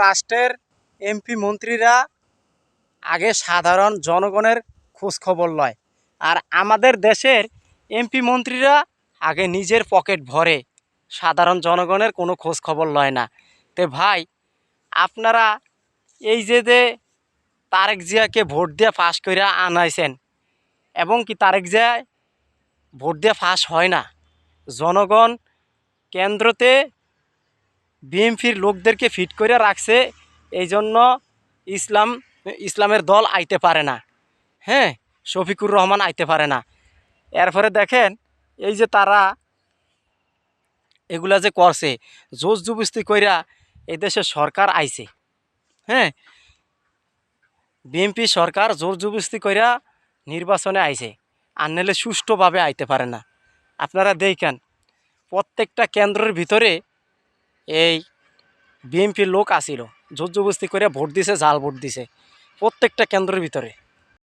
রাষ্ট্রের এমপি মন্ত্রীরা আগে সাধারণ জনগণের খোঁজ খবর লয়, আর আমাদের দেশের এমপি মন্ত্রীরা আগে নিজের পকেট ভরে, সাধারণ জনগণের কোনো খোঁজ খবর লয় না। তে ভাই, আপনারা এই যে তারেক জিয়াকে ভোট দিয়ে পাশ করে আনাইছেন, এবং কি তারেক জিয়া ভোট দিয়ে পাশ হয় না, জনগণ কেন্দ্রতে বিএনপির লোকদেরকে ফিট করে রাখছে, এই জন্য ইসলামের দল আইতে পারে না। হ্যাঁ, শফিকুর রহমান আইতে পারে না। এরপরে দেখেন, এই যে তারা এগুলা যে করছে, জোর জবস্তি কইরা এই দেশে সরকার আইছে। হ্যাঁ, বিএনপি সরকার জোর জবস্তি কইরা নির্বাচনে আইছে, আর নাহলে সুষ্ঠুভাবে আইতে পারে না। আপনারা দেখেন, প্রত্যেকটা কেন্দ্রের ভিতরে এই বিএনপির লোক আসিল, জোর জবস্তি করে ভোট দিছে, জাল ভোট দিছে প্রত্যেকটা কেন্দ্রের ভিতরে।